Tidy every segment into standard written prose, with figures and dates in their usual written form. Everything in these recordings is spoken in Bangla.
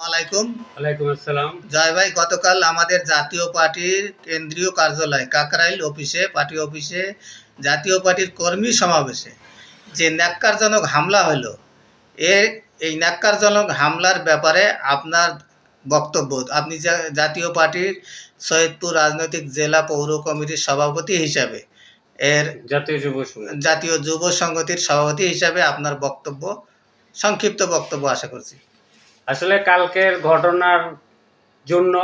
ওয়ালাইকুম। ওয়ালাইকুম আসসালাম। জয় ভাই, গতকাল আমাদের জাতীয় পার্টির কেন্দ্রীয় কার্যালয় কাকরাইল অফিসে পার্টি অফিসে জাতীয় পার্টির কর্মী সমাবেশে যে ন্যাক্কারজনক হামলা হলো, এই ন্যাক্কারজনক হামলার ব্যাপারে আপনার বক্তব্য। আপনি জাতীয় পার্টির সৈয়দপুর রাজনৈতিক জেলা পৌর কমিটির সভাপতি হিসাবে, এর জাতীয় যুব সংগতির সভাপতি হিসাবে আপনার বক্তব্য, সংক্ষিপ্ত বক্তব্য আশা করছি। আসলে কালকের ঘটনার জন্য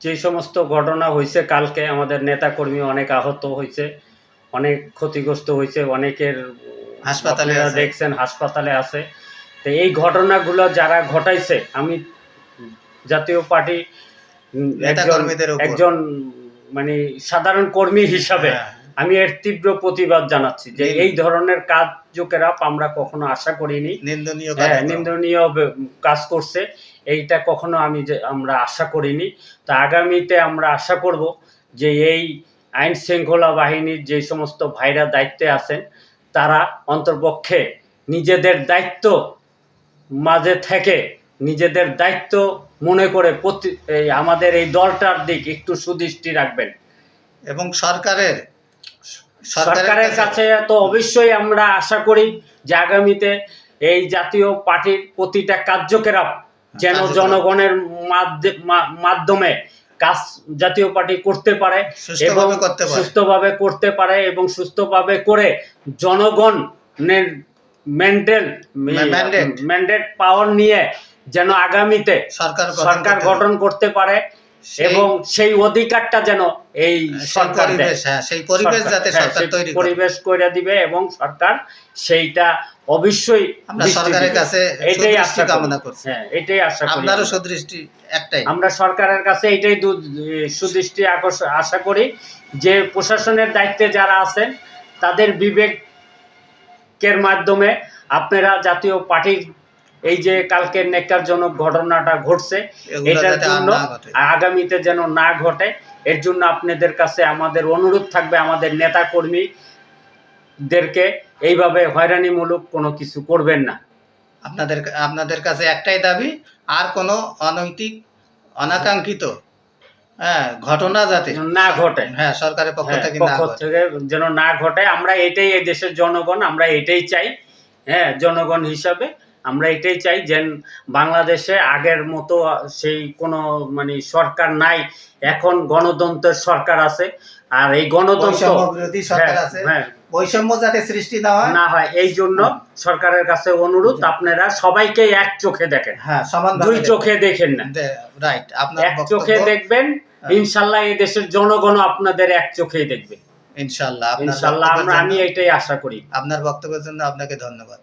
যে সমস্ত ঘটনা হয়েছে, কালকে আমাদের নেতাকর্মী অনেক আহত হয়েছে, অনেক ক্ষতিগ্রস্ত হয়েছে, অনেকের হাসপাতালে দেখছেন হাসপাতালে আছে। তো এই ঘটনাগুলো যারা ঘটাইছে, আমি জাতীয় পার্টি একজন মানে সাধারণ কর্মী হিসাবে আমি এর তীব্র প্রতিবাদ জানাচ্ছি যে এই ধরনের কার্যকলাপ আমরা কখনো আশা করিনি। নিন্দনীয় কাজ করছে, এইটা কখনো আমরা আশা করিনি। তা আগামীতে আমরা আশা করব যে এই আইন শৃঙ্খলা বাহিনীর যে সমস্ত ভাইরা দায়িত্বে আছেন, তারা অন্তর্পক্ষে নিজেদের দায়িত্ব মাঝে থেকে নিজেদের দায়িত্ব মনে করে আমাদের এই দলটার দিক একটু সুদৃষ্টি রাখবেন। এবং সরকারের কাছে তো অবশ্যই আমরা আশা করি যে আগামীতে এই জাতীয় পার্টির প্রতিটা কার্যকলাপ যেন জনগণের মাধ্যমে কাজ জাতীয় পার্টি করতে পারে এবং সুস্থভাবে করতে পারে এবং সুস্থভাবে করে জনগণের ম্যান্ডেট পাওয়ার নিয়ে যেন আগামীতে সরকার গঠন করতে পারে এবং সেই অধিকারটা যেন এই সরকার সেই পরিবেশ যাতে সরকার তৈরি পরিবেশ করে দিবে এবং সরকার সেইটা অবশ্যই আমরা সরকারের কাছে এটাই আশা কামনা করছি। এটাই আশা করি, আপনারও সুদৃষ্টি একটাই, আমরা সরকারের কাছে এটাই সুদৃষ্টি আশা করি যে প্রশাসনের দায়িত্বে যারা আছেন তাদের বিবেকের মাধ্যমে আপনারা জাতীয় পার্টির এই যে কালকের ন্যাক্কারজনক ঘটনাটা ঘটছে, এটার জন্য আগামীতে যেন না ঘটে, এর জন্য আপনাদের কাছে আমাদের অনুরোধ থাকবে, আমাদের নেতা কর্মীদেরকে এইভাবে হয়রানিমূলক কোনো কিছু করবেন না। আপনাদের কাছে একটাই দাবি, আর কোনো অনৈতিক অনাকাঙ্ক্ষিত ঘটনা যাতে না ঘটে, সরকারের পক্ষ থেকে যেন না ঘটে। আমরা এটাই, এই দেশের জনগণ আমরা এটাই চাই। জনগণ হিসাবে আমরা এটাই চাই যে বাংলাদেশে আগের মতো সেই কোনো মানে সরকার নাই, এখন গণতন্ত্রের সরকার আছে। আর এই গণতন্ত্র বৈষম্য যাতে সৃষ্টি না হয় এই জন্য সরকারের কাছে অনুরোধ, আপনারা সবাইকে এক চোখে দেখেন, দুই চোখে দেখেন না, এক চোখে দেখবেন। ইনশাল্লাহ এই দেশের জনগণ আপনাদের এক চোখেই দেখবে, ইনশাল্লাহ। আমি এটাই আশা করি। আপনার বক্তব্যের জন্য আপনাকে ধন্যবাদ।